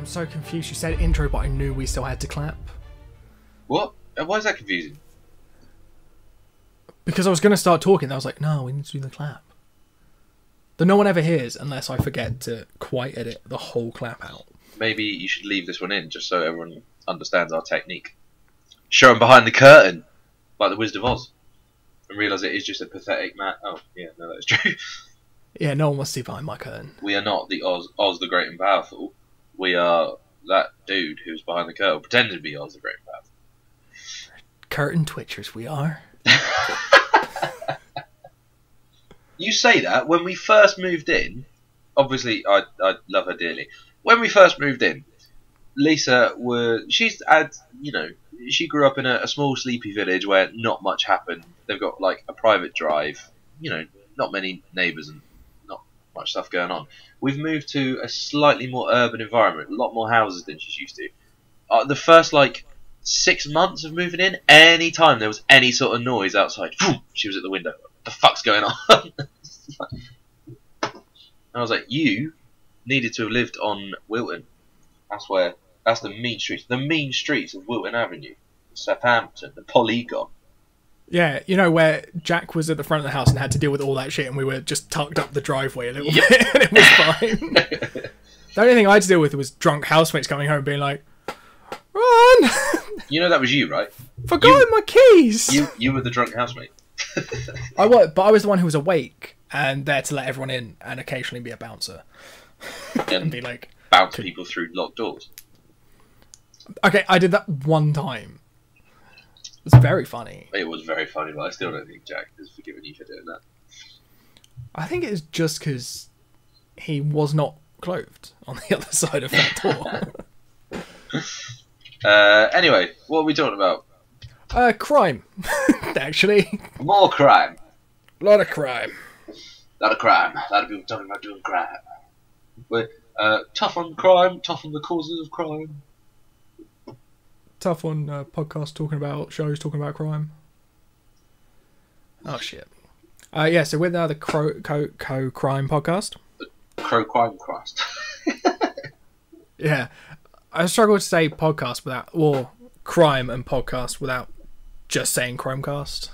I'm so confused. You said intro, but I knew we still had to clap. What? Why is that confusing? Because I was going to start talking. I was like, no, we need to do the clap. That no one ever hears unless I forget to quite edit the whole clap out. Maybe you should leave this one in just so everyone understands our technique. Show them behind the curtain, like the Wizard of Oz, and realise it is just a pathetic man. Oh, yeah, no, that's true. Yeah, no one wants to see behind my curtain. We are not the Oz the Great and Powerful. We are that dude who's behind the curtain, pretending to be Oz the Great and Powerful. Curtain twitchers, we are. You say that when we first moved in. Obviously, I love her dearly. When we first moved in, Lisa she grew up in a small sleepy village where not much happened. They've got like a private drive, not many neighbours and not much stuff going on. We've moved to a slightly more urban environment, a lot more houses than she's used to. The first 6 months of moving in, any time there was any sort of noise outside, she was at the window. What the fuck's going on? And I was like, you needed to have lived on Wilton. That's the mean streets. The mean streets of Wilton Avenue, Southampton, the Polygon. Yeah, where Jack was at the front of the house and had to deal with all that shit, and we were just tucked up the driveway a little bit, and it was fine. The only thing I had to deal with was drunk housemates coming home being like, "Run!" That was you, right? Forgotten my keys. You were the drunk housemate. I was, but I was the one who was awake and there to let everyone in and occasionally be a bouncer and be like, bounce people through locked doors. Okay, I did that one time. It was very funny. It was very funny, but I still don't think Jack has forgiven you for doing that. I think it's just because he was not clothed on the other side of that door. Anyway, what are we talking about? Crime, actually. More crime. A lot of crime. A lot of crime. A lot of people talking about doing crime. We're tough on crime, tough on the causes of crime. Tough on podcasts talking about shows, talking about crime. Oh shit. Yeah, so we're now the Crime podcast. The Crow Crime Crust. Yeah. I struggle to say podcast without, or crime and podcast without just saying Crimecast.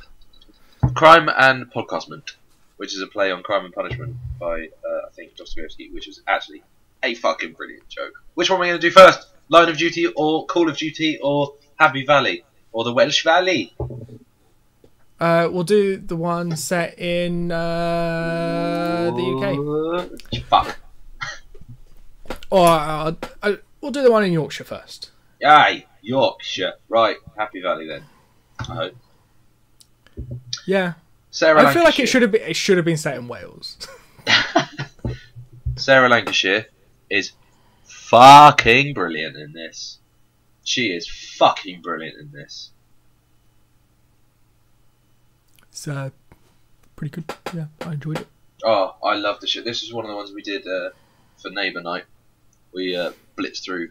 Crime and Podcastment, which is a play on Crime and Punishment by, I think, Dostoevsky, which is actually a fucking brilliant joke. Which one are we going to do first? Line of Duty or Call of Duty or Happy Valley or the Welsh Valley? We'll do the one set in the UK. Fuck. Or we'll do the one in Yorkshire first. Aye, Yorkshire. Right, Happy Valley then. I hope. Yeah. Sarah I feel like it should have been set in Wales. Sarah Lancashire is fucking brilliant in this. She is fucking brilliant in this. It's pretty good. Yeah, I enjoyed it. Oh, I love the shit. This is one of the ones we did for Neighbour Night. We blitzed through.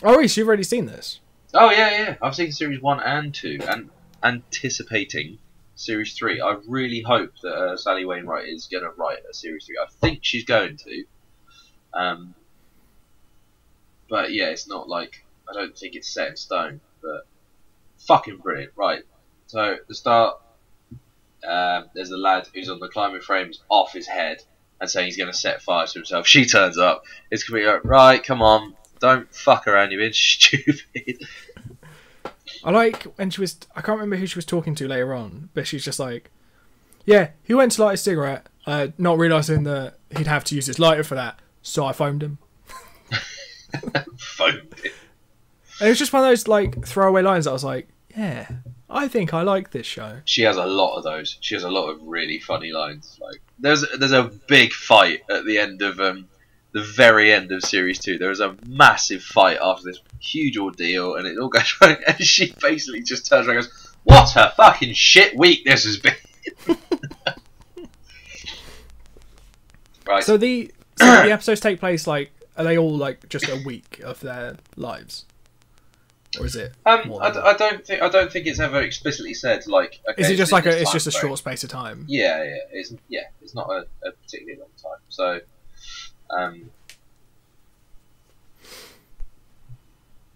Oh, Reese, you've already seen this? Oh, yeah. I've seen Series 1 and 2, and anticipating Series 3. I really hope that Sally Wainwright is going to write a Series 3. I think she's going to. But yeah, it's not like, I don't think it's set in stone, but fucking brilliant. Right, so at the start, there's a lad who's on the climbing frames off his head and saying he's going to set fire to himself. She turns up. It's going to be like, right, come on, don't fuck around, you're being stupid. I like when she was, I can't remember who she was talking to later on, but she's just like, yeah, he went to light a cigarette, not realising that he'd have to use his lighter for that, so I phoned him. Phoned him. And it was just one of those throwaway lines that I was like, yeah, I think I like this show. She has a lot of those. She has a lot of really funny lines. Like there's a big fight at the end of the very end of Series 2. There is a massive fight after this huge ordeal, and it all goes wrong. And she basically just turns around and goes, "What a fucking shit week this has been." Right. So the episodes take place are they all just a week of their lives? Or is it? I don't think it's ever explicitly said Okay, is it just it's just a frame. short space of time? Yeah. It's not a particularly long time. So,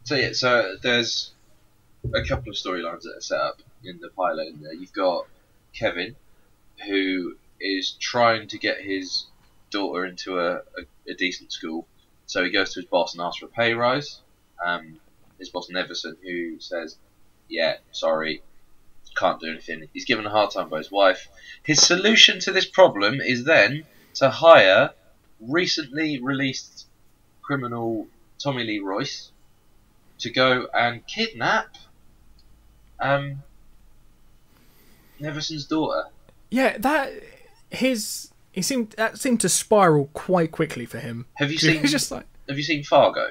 So yeah, so there's a couple of storylines that are set up in the pilot. In there, you've got Kevin, who is trying to get his daughter into a decent school. So he goes to his boss and asks for a pay rise. His boss Neverson, who says, "Yeah, sorry, can't do anything." He's given a hard time by his wife. His solution to this problem is then to hire recently released criminal Tommy Lee Royce to go and kidnap Neverson's daughter. Yeah, that seemed to spiral quite quickly for him. Have you seen? Just like, Have you seen Fargo?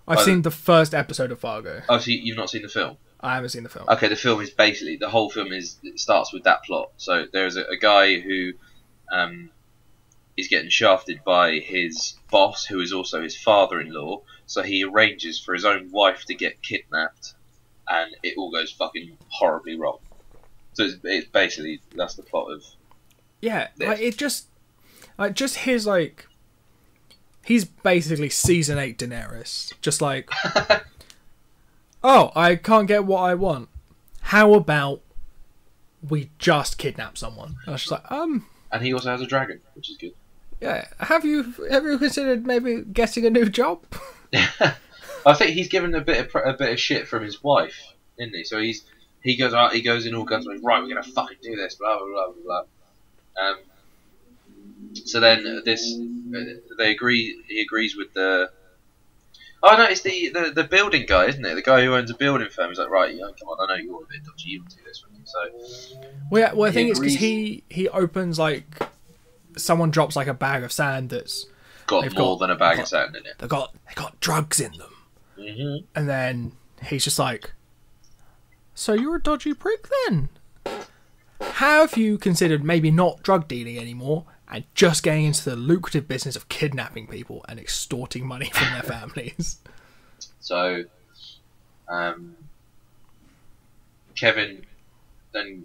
I've seen the first episode of Fargo. Oh, so you've not seen the film? I haven't seen the film. Okay, the film is basically the whole film it starts with that plot. So there's a guy who is getting shafted by his boss, who is also his father-in-law. So he arranges for his own wife to get kidnapped, and it all goes fucking horribly wrong. So it's basically that's the plot of. Yeah, this. like his he's basically season 8 Daenerys. Just like, oh, I can't get what I want. How about we just kidnap someone? And I was just like, And he also has a dragon, which is good. Yeah. Have you considered maybe getting a new job? I think he's given a bit of shit from his wife, isn't he? So he goes out, he goes in all guns, like, right, we're gonna fucking do this, blah blah blah blah blah. So then they agree. He agrees with the. Oh no, it's the building guy, isn't it? The guy who owns a building firm. He's like, right, come on, I know you're a bit dodgy. You want to do this, so. Well, yeah, I think it's because he opens like someone drops like a bag of sand that's got more than a bag of sand in it. They got drugs in them, and then he's just like, "So you're a dodgy prick, then? Have you considered maybe not drug dealing anymore and just getting into the lucrative business of kidnapping people and extorting money from their families?" So, Kevin then,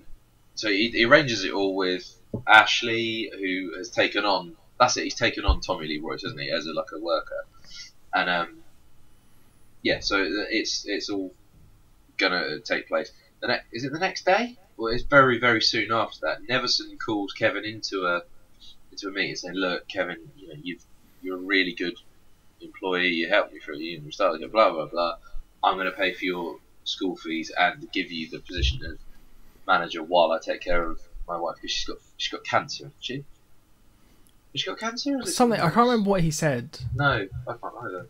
so he arranges it all with Ashley, who has taken on. That's it. He's taken on Tommy Lee Royce, hasn't he, as a worker, and yeah. So it's all gonna take place. Is it the next day? Well, it's very very soon after that. Neverson calls Kevin into a meeting saying, "Look, Kevin, you're a really good employee. You helped me through the year. Started blah blah blah. I'm going to pay for your school fees and give you the position of manager while I take care of my wife because she's got cancer. Has she got cancer? Or is it something I can't remember what he said. No, I can't either.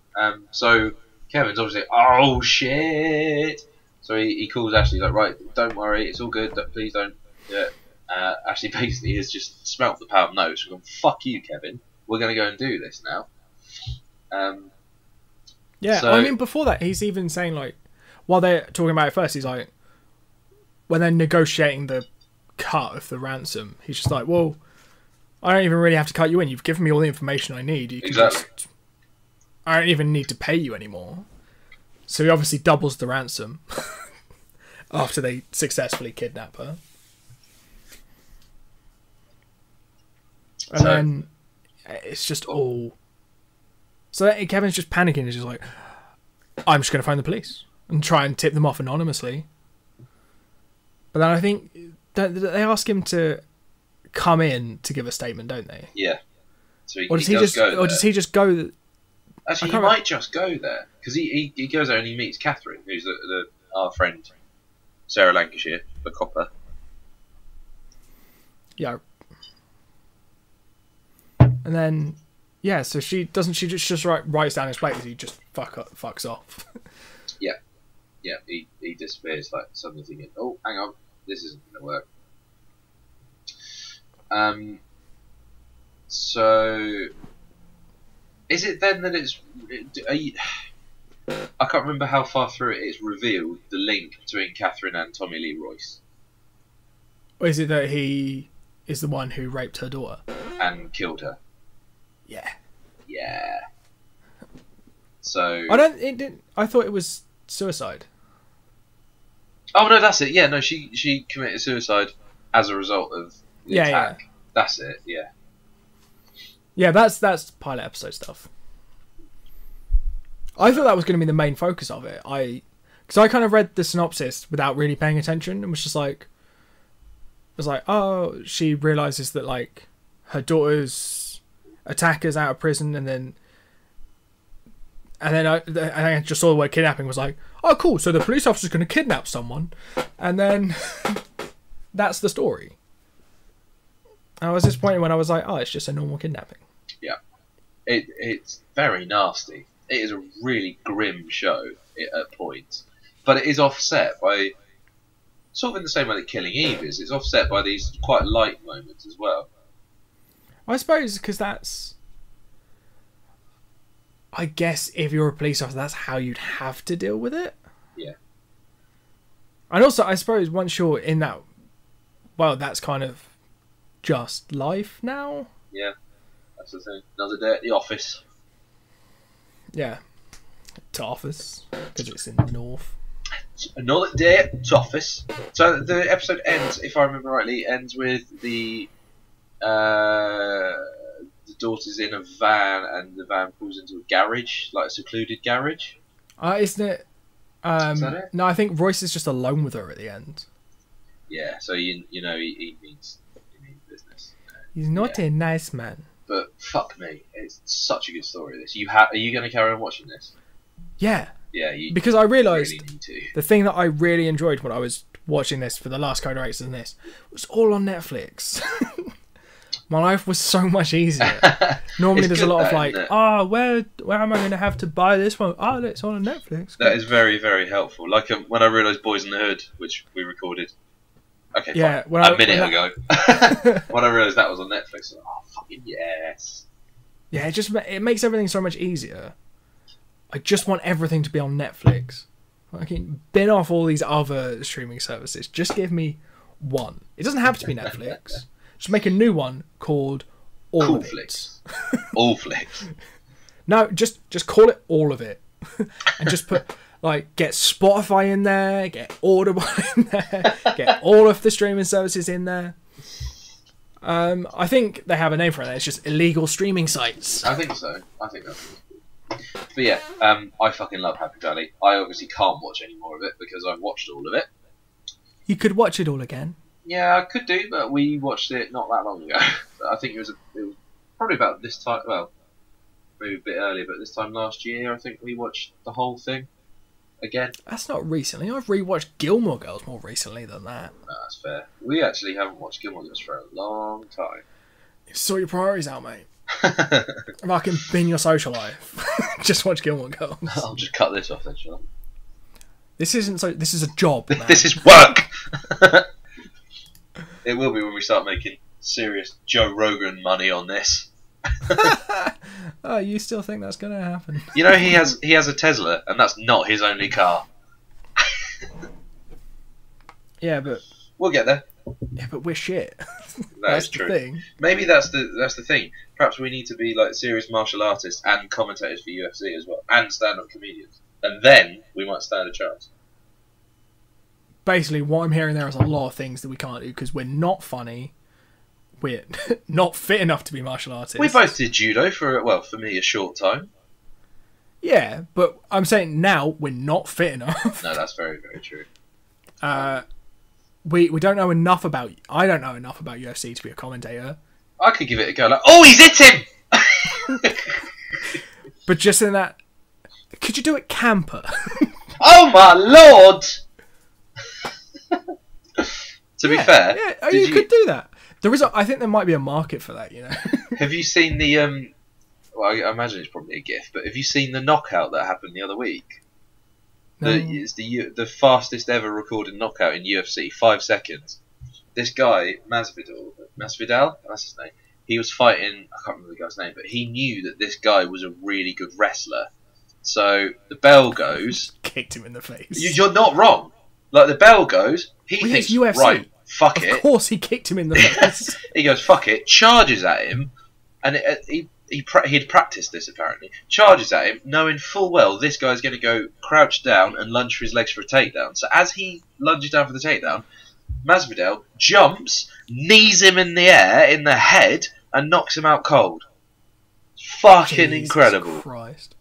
So Kevin's obviously oh shit. So he calls Ashley. He's like, right, don't worry, it's all good. Please don't. Yeah. Ashley basically has just smelt the pound notes. We're going, fuck you, Kevin. We're going to go and do this now. Yeah, so, I mean, before that, he's even saying, like, while they're talking about it first, he's like, when they're negotiating the cut of the ransom, he's just like, well, I don't even really have to cut you in. You've given me all the information I need. Exactly. I don't even need to pay you anymore. So he obviously doubles the ransom after they successfully kidnap her. And then it's just all. So Kevin's just panicking. He's just like, I'm just going to phone the police and try and tip them off anonymously. But then I think they ask him to come in to give a statement, don't they? Yeah. So does he just go? Actually, he might just go there because he goes there and he meets Catherine, who's our friend Sarah Lancashire, the copper. Yeah. And then, yeah, so she just writes down his plate as he just fucks off. Yeah, he disappears, like suddenly thinking, oh, hang on, this isn't going to work. So, is it then that I can't remember how far through it's revealed the link between Catherine and Tommy Lee Royce. Or is it that he is the one who raped her daughter? And killed her. Yeah. Yeah. So I thought it was suicide. Oh no, that's it. Yeah, no, she committed suicide as a result of the attack. Yeah. That's it. Yeah. Yeah, that's pilot episode stuff. I thought that was going to be the main focus of it. Because I kind of read the synopsis without really paying attention and was just like, it was like, oh, she realizes that like her daughter's attackers out of prison, and then I just saw the word kidnapping, was like, oh cool, so the police officer's going to kidnap someone, and then that's the story. I was disappointed when I was like, oh, it's just a normal kidnapping. Yeah, it's very nasty. It is a really grim show at points, but it is offset by, sort of in the same way that Killing Eve is, it's offset by these quite light moments as well. I suppose because that's, I guess if you're a police officer, that's how you'd have to deal with it. Yeah. And also, I suppose once you're in that, well, that's kind of just life now. Yeah, that's the thing. Another day at the office. Yeah. To office, because it's in the north. Another day at office. So the episode ends, if I remember rightly, ends with the daughter's in a van, and the van pulls into a garage, like a secluded garage. Isn't it? Is that it? No, I think Royce is just alone with her at the end. Yeah, so you know he means business. He's not a nice man. But fuck me, it's such a good story. This are you going to carry on watching this? Yeah. Yeah, you because I realised really need to. The thing that I really enjoyed when I was watching this for the last Code Races and this was all on Netflix. My life was so much easier. Normally there's a lot of like, where am I going to have to buy this one? Oh, it's on Netflix. That is very, very helpful. Like when I realised Boys in the Hood, which we recorded, yeah, a minute ago, when I realised that was on Netflix, I was like, oh fucking yes. Yeah, it makes everything so much easier. I just want everything to be on Netflix. I can bin off all these other streaming services. Just give me one. It doesn't have to be Netflix. Just make a new one called All of It. All Flicks. No, just call it All of It, and just put like get Spotify in there, get Audible in there, get all of the streaming services in there. I think they have a name for it. It's just illegal streaming sites. I think so. I think that's cool. But yeah, I fucking love Happy Valley. I obviously can't watch any more of it because I've watched all of it. You could watch it all again. Yeah, I could do, but we watched it not that long ago. I think it was probably about this time. Well, maybe a bit earlier, but this time last year, I think we watched the whole thing again. That's not recently. I've rewatched Gilmore Girls more recently than that. No, that's fair. We actually haven't watched Gilmore Girls for a long time. Sort your priorities out, mate. If I can bin your social life, just watch Gilmore Girls. I'll just cut this off then, shall I? This isn't so. This is a job, man. This is work. It will be when we start making serious Joe Rogan money on this. Oh, you still think that's going to happen? You know he has a Tesla, and that's not his only car. Yeah, but we'll get there. Yeah, but we're shit. That's true. The thing. Maybe that's the thing. Perhaps we need to be like serious martial artists and commentators for UFC as well, and stand-up comedians, and then we might stand a chance. Basically, what I'm hearing there is a lot of things that we can't do because we're not funny, we're not fit enough to be martial artists. We both did judo for me a short time. Yeah, but I'm saying now we're not fit enough. No, that's very, very true. We don't know enough about. I don't know enough about UFC to be a commentator. I could give it a go. Like, oh, he's hit him. But just in that, could you do it camper? Oh my lord! To be fair, yeah, you could do that. There is, I think there might be a market for that. You know. Have you seen the Well, I imagine it's probably a GIF, but have you seen the knockout that happened the other week? No. It's the fastest ever recorded knockout in UFC, 5 seconds. This guy, Masvidal, that's his name. He was fighting, I can't remember the guy's name, but he knew that this guy was a really good wrestler. So the bell goes. Kicked him in the face. You're not wrong. Like the bell goes, he thinks, UFC. Right, fuck it. Of course he kicked him in the face. He goes, fuck it, charges at him, and he'd practiced this apparently. Charges at him, knowing full well this guy's going to go crouch down and lunge for his legs for a takedown. So as he lunges down for the takedown, Masvidal jumps, knees him in the air, in the head, and knocks him out cold. Fucking Jesus incredible. Christ.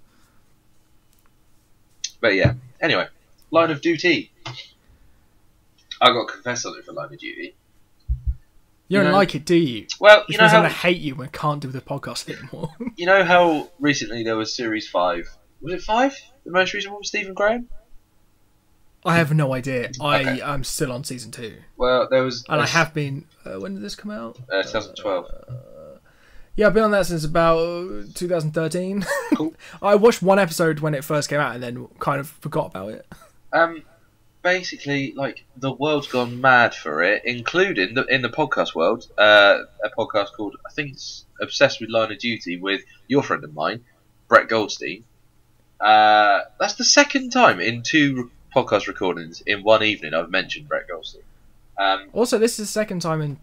But yeah. Anyway, Line of Duty. I got to confess something for Line of Duty. You don't like it, do you? Well, Which means I'm going to hate you when I can't do the podcast anymore. You know how recently there was Series 5? Was it 5? The most recent one with Stephen Graham? I have no idea. I am still on season 2. Well, there was... And I have been... when did this come out? 2012. Yeah, I've been on that since about 2013. Cool. I watched one episode when it first came out and then kind of forgot about it. Basically, like, the world's gone mad for it, including in the podcast world, a podcast called, I think it's Obsessed with Line of Duty, with your friend of mine, Brett Goldstein. That's the second time in 2 podcast recordings in one evening I've mentioned Brett Goldstein. Also, this is the second time in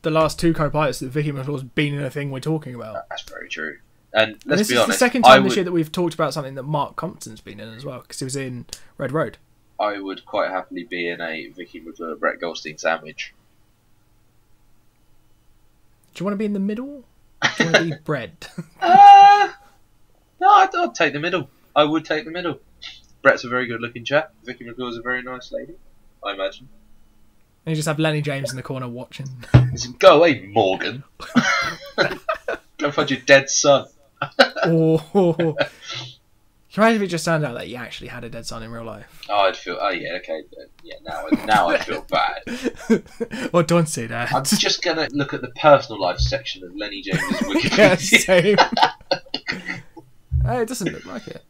the last 2 co-pilots that Vicky McClaw's been in a thing we're talking about. That's very true. And let's this be is honest, the second time this year that we've talked about something that Mark Compton's been in as well, because he was in Red Road. I would quite happily be in a Vicky McClure Brett Goldstein sandwich. Do you want to be in the middle? Do you want to be bread? No, I'd take the middle. I would take the middle. Brett's a very good looking chap. Vicky McClure's a very nice lady, I imagine. And you just have Lenny James in the corner watching. Listen, go away, Morgan. Go find your dead son. Oh. Can you imagine if it just turned out that you actually had a dead son in real life? Oh, I'd feel... Oh, yeah, okay. Yeah, now I feel bad. Well, don't say that. I'm just going to look at the personal life section of Lenny James' Wikipedia. Yeah, same. It doesn't look like it.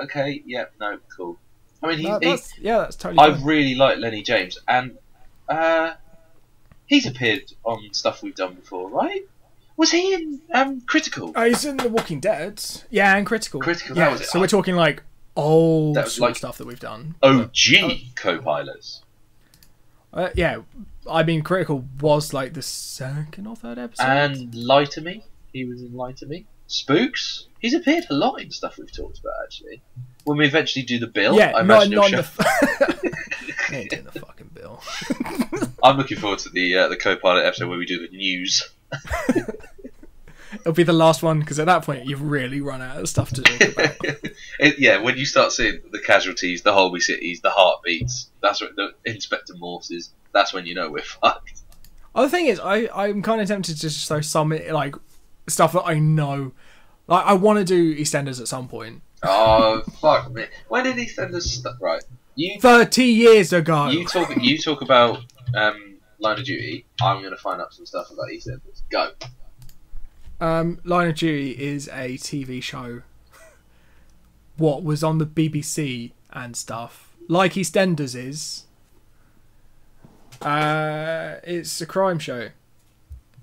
Okay, yeah, no, cool. I mean, that's totally I fine. really like Lenny James, and he's appeared on stuff we've done before, right? Was he in Critical? Oh, he's in The Walking Dead. Yeah, and Critical. Critical, yeah, that was it. So we're talking like old That was sort of like stuff that we've done. OG co-pilots. Yeah, I mean, Critical was like the 2nd or 3rd episode. And Lie to Me. He was in Lie to Me. Spooks. He's appeared a lot in stuff we've talked about, actually. When we eventually do the bill, yeah, I imagine not he'll show... He ain't doing the fucking bill. I'm looking forward to the co-pilot episode where we do the news. It'll be the last one, because at that point you've really run out of stuff to talk about. Yeah, when you start seeing the casualties, the Holby cities, the heartbeats, that's what the Inspector Morses, that's when you know we're fucked. Other thing is, I'm kind of tempted to just throw some like stuff that I know. Like, I want to do EastEnders at some point. Oh, fuck me. When did EastEnders start? Right. 30 years ago. You talk about Line of Duty. I'm going to find out some stuff about EastEnders. Go. Line of Duty is a TV show. What was on the BBC and stuff, like EastEnders is. It's a crime show.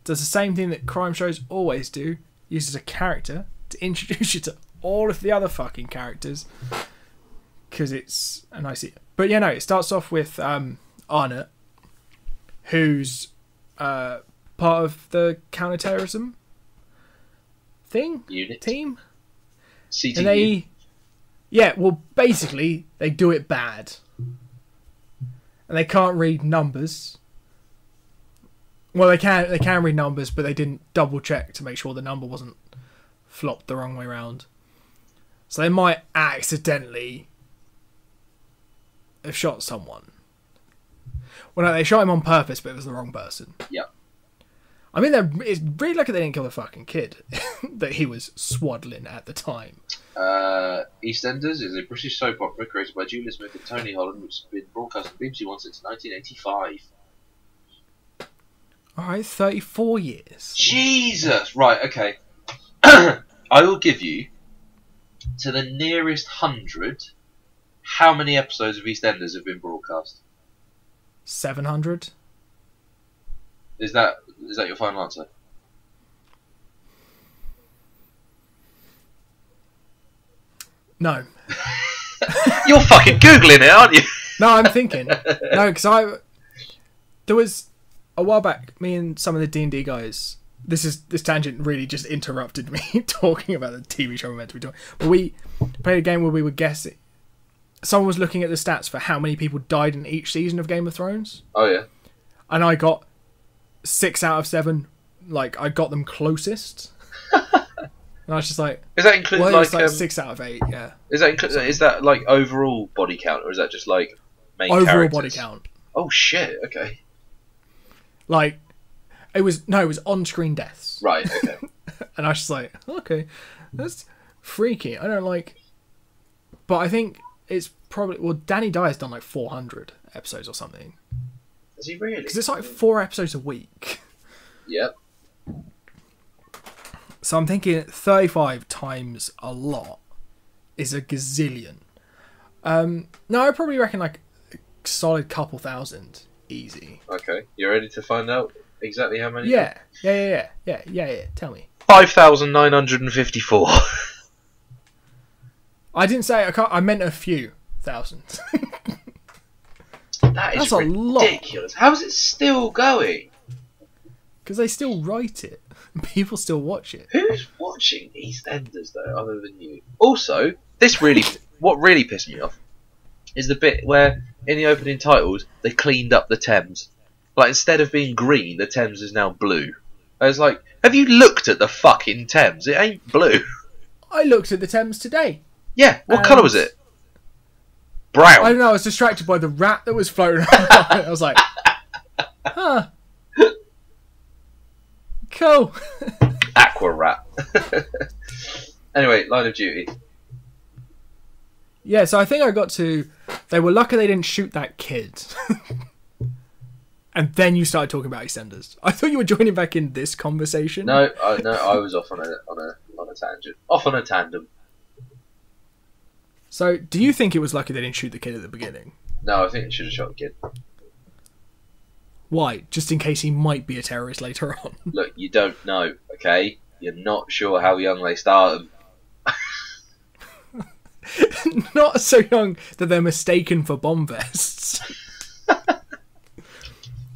Does the same thing that crime shows always do. Uses a character to introduce you to all of the other fucking characters. Because it's a nice... But yeah, no, it starts off with Arnott, who's part of the counter-terrorism team. CTU. And they... Yeah, well, basically, they do it bad. And they can't read numbers. Well, they can read numbers, but they didn't double check to make sure the number wasn't flopped the wrong way around. So they might accidentally have shot someone. Well, no, they shot him on purpose, but it was the wrong person. Yep. I mean, it's really lucky they didn't kill the fucking kid that he was swaddling at the time. EastEnders is a British soap opera created by Julia Smith and Tony Holland, which has been broadcast on BBC One since 1985. Alright, 34 years. Jesus! Right, okay. I will give you, to the nearest 100, how many episodes of EastEnders have been broadcast? 700? Is that your final answer? No. You're fucking Googling it, aren't you? No, I'm thinking. No, because there was a while back, me and some of the D&D guys. This tangent really just interrupted me talking about the TV show we're meant to be doing. But we played a game where we were guessing. Someone was looking at the stats for how many people died in each season of Game of Thrones. Oh yeah. And I got 6 out of 7. Like, I got them closest. And I was just like, Is that included well, it's like like 6 out of 8, yeah. Is that like overall body count, or is that just like main Overall characters? body count. Oh shit! Okay. Like, it was on-screen deaths. Right. Okay. And I was just like, okay, that's freaky. I don't like... But I think it's probably... Well, Danny Dyer's done like 400 episodes or something. Is he really? Because it's like 4 episodes a week. Yep. So I'm thinking 35 times a lot is a gazillion. No, I probably reckon like a solid couple thousand. Easy. Okay. You ready to find out exactly how many? Yeah. Tell me. 5,954. I didn't say I meant a few thousand. That's a ridiculous. How is it still going? Because they still write it. People still watch it. Who's watching EastEnders though, other than you? Also, what really pissed me off is the bit where in the opening titles they cleaned up the Thames. Like instead of being green, the Thames is now blue. I was like, have you looked at the fucking Thames? It ain't blue. I looked at the Thames today. Yeah, what colour was it? Brown. I don't know, I was distracted by the rat that was floating around. I was like, huh. Cool. Aqua rat. Anyway, Line of Duty. Yeah, so I think I got to... They were lucky they didn't shoot that kid. And then you started talking about EastEnders. I thought you were joining back in this conversation. No, I was off on a tangent. Off on a tandem. So, do you think it was lucky they didn't shoot the kid at the beginning? No, I think it should have shot the kid. Why? Just in case he might be a terrorist later on. Look, you don't know, okay? You're not sure how young they start them. Not so young that they're mistaken for bomb vests.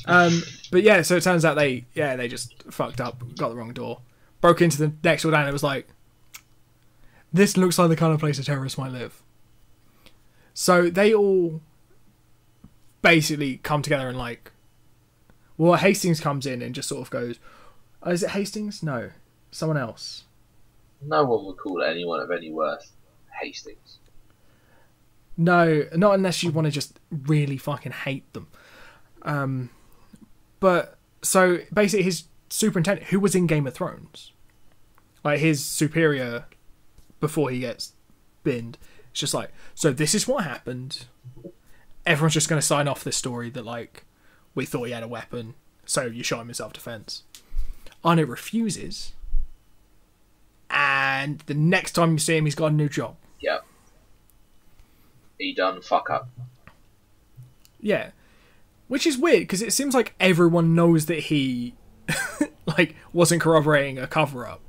But yeah, so it turns out they just fucked up, got the wrong door, broke into the next door down, and it was like, this looks like the kind of place a terrorist might live. So they all basically come together and like, well, Hastings comes in and just sort of goes, oh, is it Hastings? No, someone else. No one would call anyone of any worth Hastings. No, not unless you want to just really fucking hate them. But so basically his superintendent, who was in Game of Thrones, like his superior before he gets binned, it's just like, so this is what happened. Everyone's just going to sign off this story that like, we thought he had a weapon, so you shot him in self-defense. Arno refuses, and the next time you see him, he's got a new job. Yep. He done fuck up. Yeah. Which is weird, because it seems like everyone knows that he like wasn't corroborating a cover-up.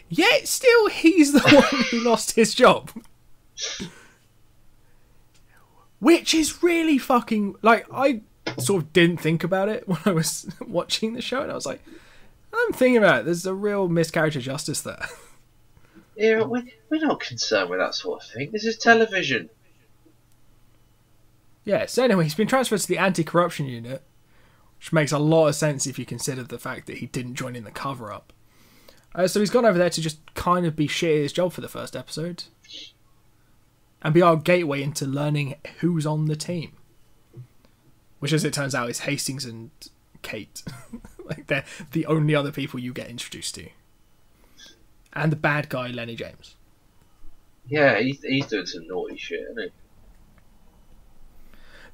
Yet still he's the one who lost his job. Which is really fucking... Like, I sort of didn't think about it when I was watching the show, and I was like, I'm thinking about it. There's a real miscarriage of justice there. Yeah, we're not concerned with that sort of thing. This is television. Yeah, so anyway, he's been transferred to the anti-corruption unit, which makes a lot of sense if you consider the fact that he didn't join in the cover-up. So he's gone over there to just kind of be shit at his job for the first episode. And be our gateway into learning who's on the team. Which, as it turns out, is Hastings and Kate. Like, they're the only other people you get introduced to. And the bad guy, Lenny James. Yeah, he's doing some naughty shit, isn't he?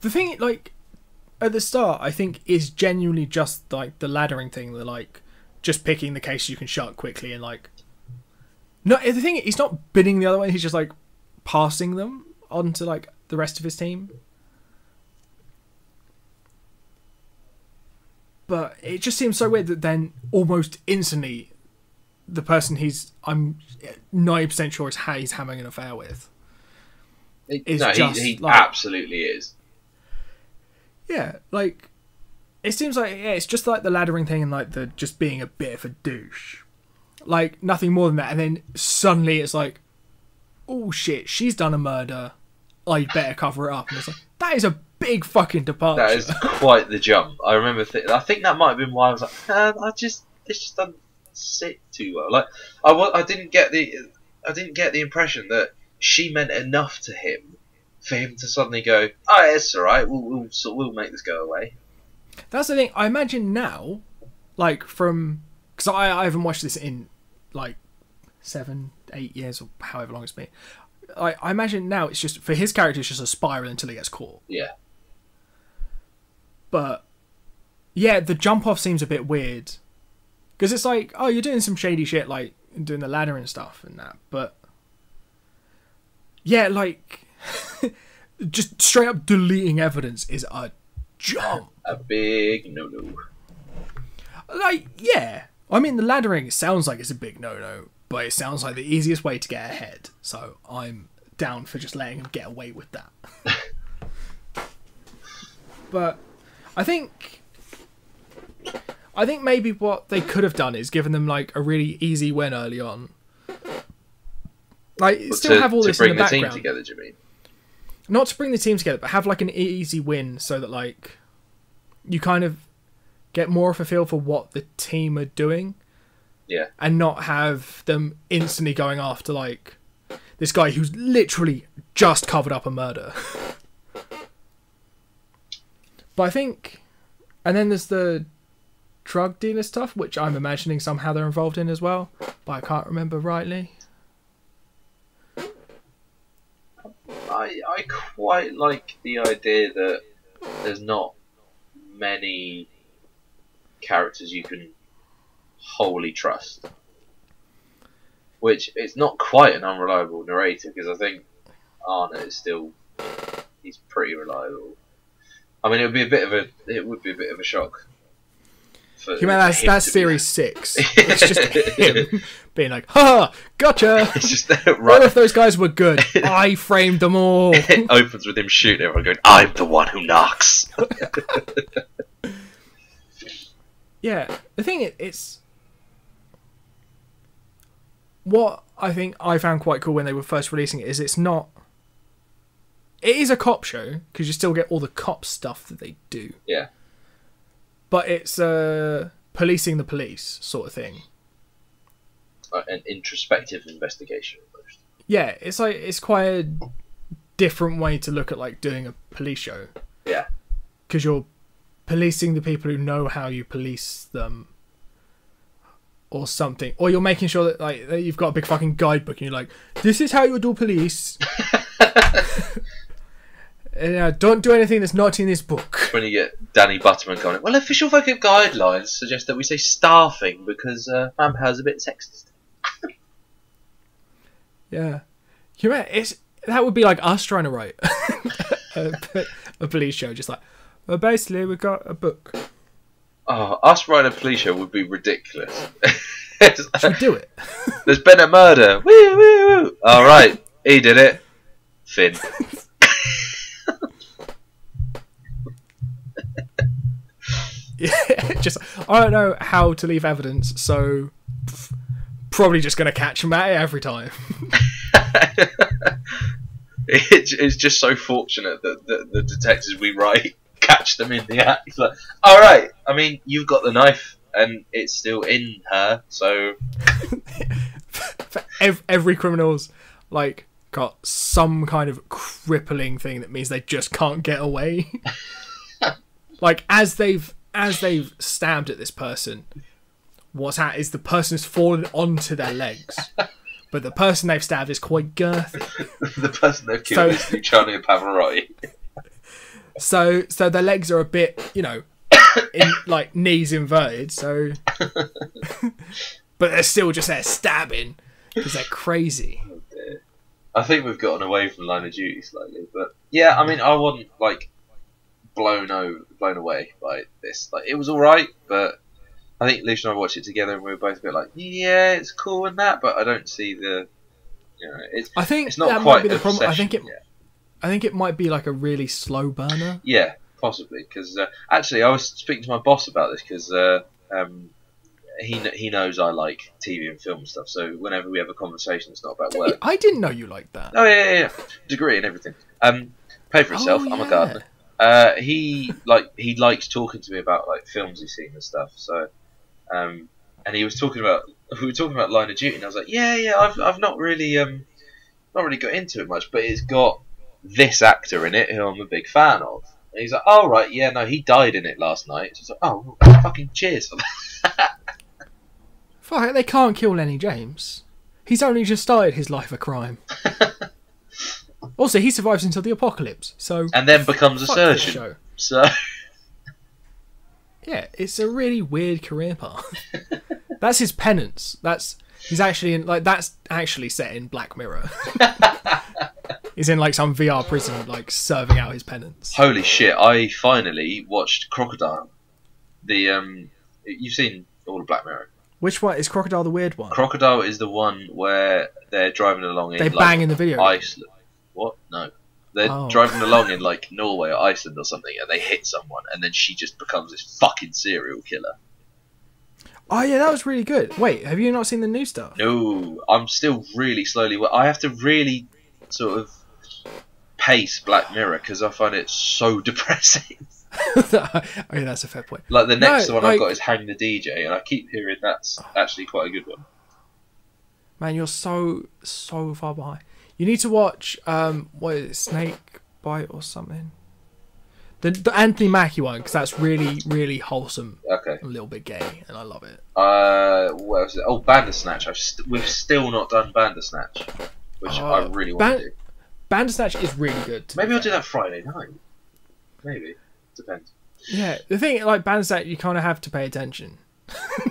The thing, like, at the start, I think, is genuinely just, like, the laddering thing. The, like, just picking the case you can shut quickly and, like... No, the thing, he's not bidding the other one. He's just, like, passing them on to, like, the rest of his team. But it just seems so weird that then, almost instantly, the person I'm 90% sure he's having an affair with. He absolutely is. Yeah, like, it seems like, yeah, it's just like the laddering thing and like the just being a bit of a douche. Like, nothing more than that. And then suddenly it's like, oh shit, she's done a murder. I better cover it up. And it's like, that is a big fucking departure. That is quite the jump. I remember, I think that might have been why I was like, it's just doesn't sit too well. Like I didn't get the impression that she meant enough to him for him to suddenly go, "Oh, it's all right. We'll make this go away." That's the thing. I imagine now, like because I haven't watched this in like 7, 8 years or however long it's been. I imagine now it's just for his character. It's just a spiral until he gets caught. Yeah. But yeah, the jump off seems a bit weird because it's like, oh, you're doing some shady shit, like doing the ladder and stuff and that. But yeah, like just straight up deleting evidence is a jump. A big no-no. Like, yeah. I mean, the laddering sounds like it's a big no-no, but it sounds like the easiest way to get ahead. So I'm down for just letting him get away with that. But I think maybe what they could have done is given them like a really easy win early on. Like, still have all this in the background. To bring the team together, do you mean? Not to bring the team together, but have like an easy win so that like you kind of get more of a feel for what the team are doing. Yeah. And not have them instantly going after like this guy who's literally just covered up a murder. But I think, and then there's the drug dealer stuff, which I'm imagining somehow they're involved in as well, but I can't remember rightly. I quite like the idea that there's not many characters you can wholly trust. Which, it's not quite an unreliable narrator, because I think Arne is still, he's pretty reliable. I mean, it would be a bit of a shock. That's series 6. It's just him being like, "Ha, gotcha." It's just right. What if those guys were good? I framed them all. It opens with him shooting everyone, going, "I'm the one who knocks." Yeah, the thing it's what I think I found quite cool when they were first releasing it is it is a cop show because you still get all the cop stuff that they do. Yeah. But it's policing the police sort of thing. An introspective investigation. Almost. Yeah, it's quite a different way to look at like doing a police show. Yeah. Because you're policing the people who know how you police them. Or something. Or you're making sure that like that you've got a big fucking guidebook and you're like, this is how you do police. Don't do anything that's not in this book. When you get Danny Butterman going, well, official vocab guidelines suggest that we say staffing because manpower's a bit sexist. Yeah. That would be like us trying to write a police show. Just like, well, basically, we've got a book. Oh, us writing a police show would be ridiculous. Should we do it? There's been a murder. Woo, woo, woo. All right, he did it. Finn. Yeah, just I don't know how to leave evidence, so probably just going to catch him at it every time. It's just so fortunate that the detectives we write catch them in the act. It's like, all right, I mean, you've got the knife and it's still in her, so for every criminal's like got some kind of crippling thing that means they just can't get away. Like as they've stabbed at this person, what's happened is the person's fallen onto their legs, but the person they've stabbed is quite girthy. The person they've killed is Luciano Pavarotti. So their legs are a bit, in like knees inverted. So, but they're still just there stabbing because they're crazy. Oh dear. I think we've gotten away from Line of Duty slightly, but yeah, I mean, I wasn't like blown away by this. Like, it was all right, but I think Lucia and I watched it together, and we were both a bit like, yeah, it's cool and that, but I don't see the, I think it's not that quite might be the problem. Obsession, I think it might be like a really slow burner. Yeah, possibly. Because actually, I was speaking to my boss about this because he knows I like TV and film stuff. So whenever we have a conversation, it's not about work. I didn't know you liked that. Oh yeah. Degree and everything. Pay for itself. Oh, I'm a yeah. gardener. He likes talking to me about like films he's seen and stuff. So and he was talking about we were talking about Line of Duty, and I was like, yeah, I've not really got into it much, but it's got this actor in it who I'm a big fan of. And he's like, oh right, yeah, no, he died in it last night. So I was like, oh, well, fucking cheers for that. Fuck, they can't kill Lenny James. He's only just started his life of crime. Also, he survives until the apocalypse, so And then becomes a fuck this surgeon. show. So Yeah, it's a really weird career path. That's his penance. He's actually in that's actually set in Black Mirror. He's in like some VR prison, like serving out his penance. holy shit! I finally watched Crocodile. You've seen all of Black Mirror. Which one is Crocodile the weird one? Crocodile is the one where they're driving along in They bang in the video. Iceland. What? No. They're driving along in like Norway or Iceland or something, and they hit someone, and then she just becomes this fucking serial killer. Oh yeah, that was really good. Wait, have you not seen the new stuff? No, I'm still really slowly. I have to really sort of pace Black Mirror because I find it so depressing. Oh yeah, that's a fair point. Like the next one like, I've got is Hang the DJ, and I keep hearing that's actually quite a good one. Man, you're so far behind. You need to watch what is it, Snake Bite or something? The Anthony Mackie one, because that's really, really wholesome. Okay. A little bit gay, and I love it. What was it? Oh, Bandersnatch. We've still not done Bandersnatch, which I really want to do. Bandersnatch is really good. Maybe I'll do that Friday night. Maybe. Depends. Yeah, the thing, like Bandersnatch, you kind of have to pay attention.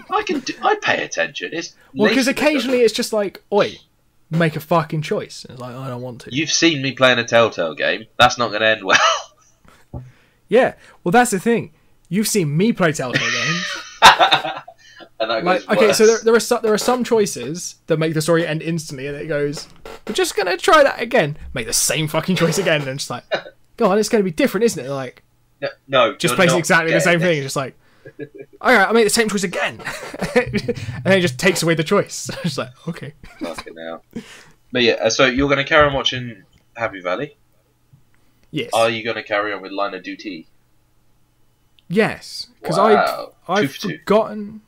I pay attention. It's well, because occasionally it's just like, oi, make a fucking choice. And it's like, I don't want to. You've seen me playing a Telltale game. That's not going to end well. Yeah, well, that's the thing. You've seen me play Telltale games. And that like, goes okay, worse. so there are some choices that make the story end instantly, and it goes, we're just gonna try that again. Make the same fucking choice again, and it's like, go on, it's gonna be different, isn't it? Like, no, just you're plays not exactly the same getting thing. It's just like, all right, I make the same choice again, and then it just takes away the choice. It's like, okay. Fucking hell. But yeah, so you're going to carry on watching Happy Valley? Yes. Are you going to carry on with Line of Duty? Yes, because Wow. I've 2 for 2.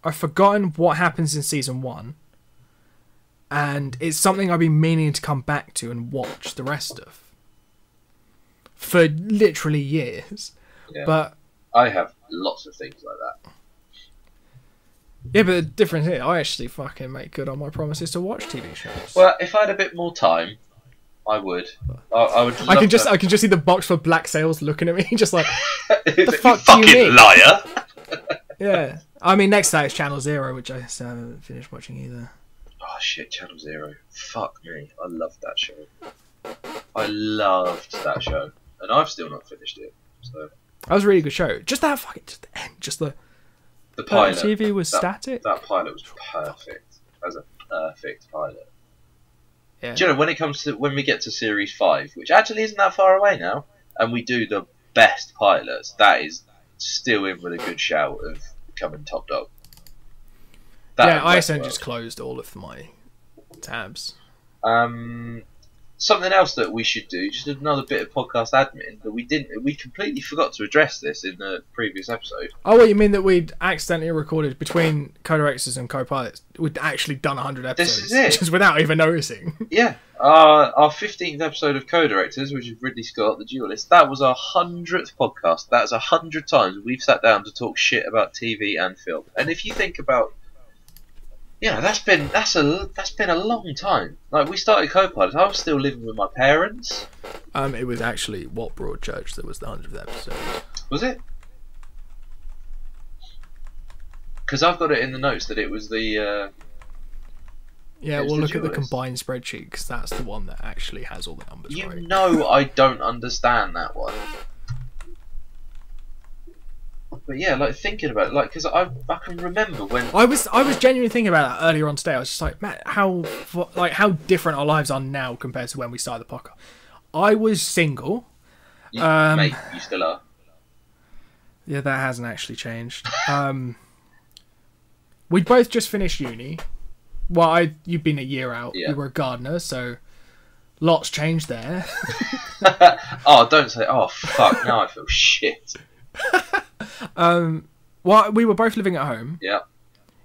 I've forgotten what happens in season 1, and it's something I've been meaning to come back to and watch the rest of for literally years. Yeah. But I have lots of things like that. yeah, but the difference here, I actually fucking make good on my promises to watch TV shows. Well, if I had a bit more time, I would. I would. I can just see the box for Black Sails looking at me, just like, the fuck do you mean? liar. yeah. I mean, next night is Channel Zero, which I still haven't finished watching either. Oh shit, Channel Zero. Fuck me. I loved that show. I loved that show. And I've still not finished it. So That was a really good show. Just that fucking, just the end, just the pilot. TV was static. That pilot was perfect. That was a perfect pilot. Yeah. Do you know, when we get to Series 5, which actually isn't that far away now, and we do the best pilots, that is still in with a good shout of becoming top dog. Yeah, ISN just closed all of my tabs. Something else that we should do, just another bit of podcast admin, but we completely forgot to address this in the previous episode. Oh, well, you mean that we'd accidentally recorded between Codorexes and Co-Pilots? We'd actually done 100 episodes. This is it. Just without even noticing. Yeah, our 15th episode of Co-Directors, which is Ridley Scott, the duelist, that was our 100th podcast. That's 100 times we've sat down to talk shit about TV and film. And if you think about, that's been a long time. Like, we started Co-Pilots, I was still living with my parents. It was actually Walt Broadchurch that was the 100th episode. Was it? Because I've got it in the notes that it was the. Yeah, Who's we'll the look at the duelist? combined spreadsheet, because that's the one that actually has all the numbers You right. know I don't understand that one. But yeah, like thinking about it, like, because I can remember when I was genuinely thinking about that earlier on today. I was just like, man, how different our lives are now compared to when we started the podcast. I was single. mate, you still are. Yeah, that hasn't actually changed. We'd both just finished uni. Well, you'd been a year out. Yeah. You were a gardener, so lots changed there. Oh, don't say. Oh, fuck! Now I feel shit. Well, we were both living at home. Yeah.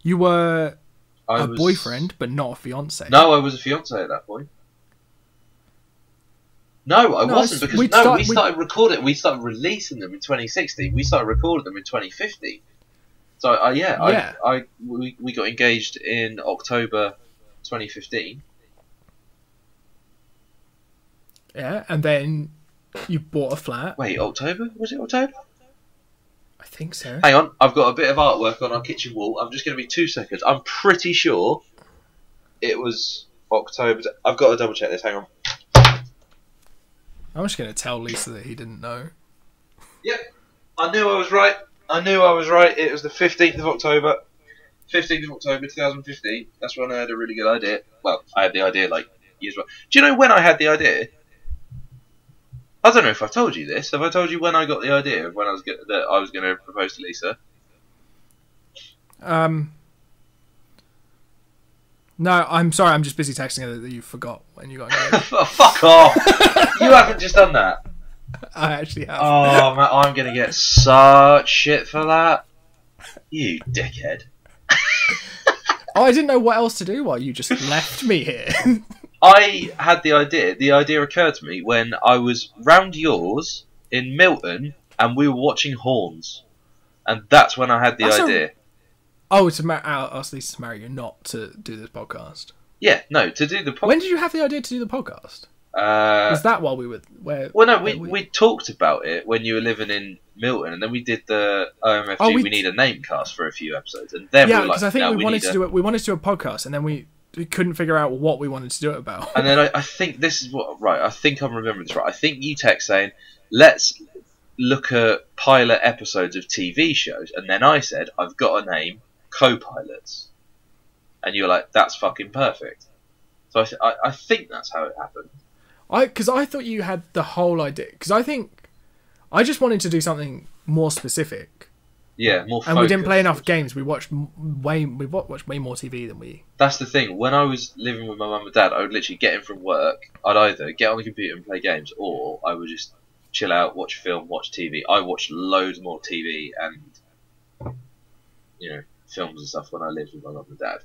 You were I a was... boyfriend, but not a fiance. No, I was a fiance at that point. No, I wasn't, because we started recording. We started releasing them in 2016. We started recording them in 2015. So we got engaged in October 2015. Yeah, and then you bought a flat. Wait, October? Was it October? I think so. Hang on, I've got a bit of artwork on our kitchen wall. I'm just going to be 2 seconds. I'm pretty sure it was October. I've got to double check this. Hang on. I'm just going to tell Lisa that he didn't know. Yep, I knew I was right. It was the 15th of October. 15th of October 2015. That's when I had a really good idea. Well, I had the idea like years ago. Do you know when I had the idea? I don't know if I've told you this. Have I told you when I got the idea of when that I was going to propose to Lisa? No, I'm sorry. I'm just busy texting her that you forgot when you got engaged. Oh, fuck off! You haven't just done that. I actually have. Oh, man, I'm going to get such shit for that. You dickhead. Oh, I didn't know what else to do while you just left me here. I had the idea. The idea occurred to me when I was round yours in Milton and we were watching Horns. And that's when I had the idea. To ask Lisa to marry you, not to do this podcast. Yeah, no, to do the podcast. When did you have the idea to do the podcast? Was that while we were... we talked about it when you were living in Milton, and then we did the OMFG We Need a Name cast for a few episodes. And then because I think we wanted to do it. We wanted to do a podcast, and then we couldn't figure out what we wanted to do it about. And then I think this is what... Right, I think I'm remembering this right. I think you text saying, let's look at pilot episodes of TV shows. And then I said, I've got a name, Co-Pilots. And you were like, that's fucking perfect. So I think that's how it happened. Because I thought you had the whole idea. Because I just wanted to do something more specific. Yeah, more focused. And we didn't play enough games. We watched way more TV than we... That's the thing. When I was living with my mum and dad, I would literally get in from work. I'd either get on the computer and play games, or I would just chill out, watch film, watch TV. I watched loads more TV and, films and stuff when I lived with my mum and dad.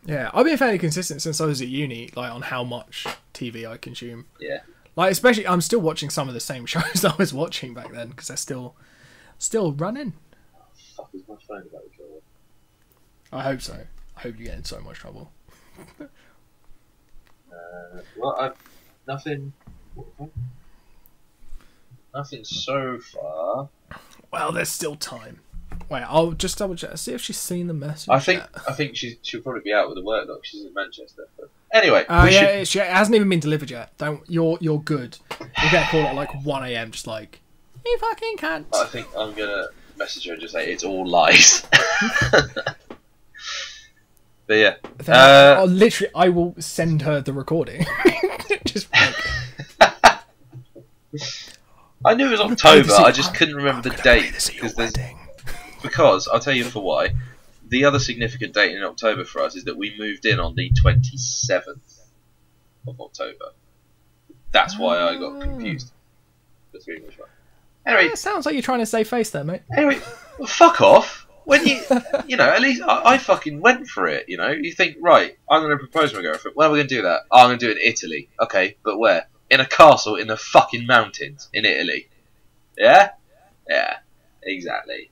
Yeah, I've been fairly consistent since I was at uni, like on how much TV I consume. Yeah. Like, especially, I'm still watching some of the same shows I was watching back then because they're still running. Oh, fuck, is my phone about to go off? I hope so. I hope you get in so much trouble. Nothing so far. Well, there's still time. Wait, I'll just double check. See if she's seen the message. I think she'll probably be out with the work dog. She's in Manchester. But anyway, she hasn't even been delivered yet. You're good. You'll get a call at like 1 AM, just like, you fucking can't. I think I'm gonna message her and just say it's all lies. But yeah, I will send her the recording. Just I knew it was October. I just couldn't remember the date because I'll tell you for why. The other significant date in October for us is that we moved in on the 27th of October. That's why I got confused between which one. Anyway, it sounds like you're trying to save face there, mate. Anyway, well, fuck off. When at least I fucking went for it. You think, right, I'm going to propose to my girlfriend. Where are we going to do that? Oh, I'm going to do it in Italy. Okay, but where? In a castle in the fucking mountains in Italy. Yeah? Yeah, exactly.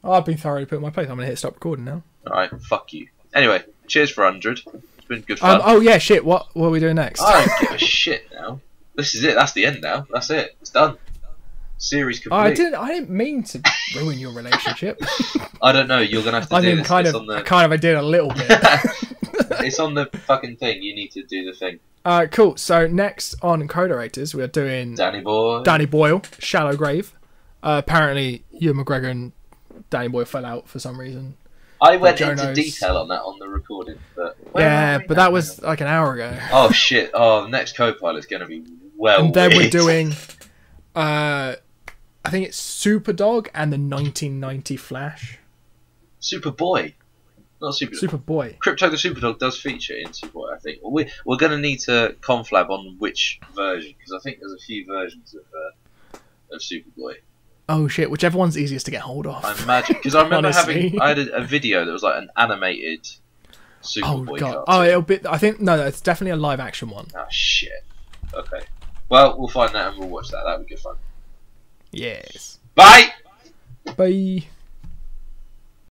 Oh, I've been thoroughly put in my place. I'm going to hit stop recording now. Alright, fuck you. Anyway, cheers for 100. It's been good fun. Oh, yeah, shit. What are we doing next? I don't give a shit now. This is it. That's the end now. That's it. It's done. Series complete. I didn't mean to ruin your relationship. I don't know. You're going to have to do this. I did a little bit. It's on the fucking thing. You need to do the thing. Cool. So next on Coderators, we are doing Danny Boyle, Shallow Grave. Apparently, Ewan McGregor and Danny Boyle fell out for some reason. I went into detail on that on the recording, but that was like an hour ago. Oh shit! Oh, the next co-pilot's going to be And then weird. we're doing, I think it's Superdog and the 1990 Flash. Superboy, not Superdog. Superboy. Crypto the Superdog does feature in Superboy. I think we're going to need to conflab on which version because I think there's a few versions of Superboy. Oh shit! Whichever one's easiest to get hold of. I imagine because I remember Honestly. I had a video that was like an animated Oh Superboy god. cartoon. Oh, it'll be. I think no, it's definitely a live action one. Oh shit. Okay. Well, we'll find that and we'll watch that. That would be good fun. Yes. Bye. Bye.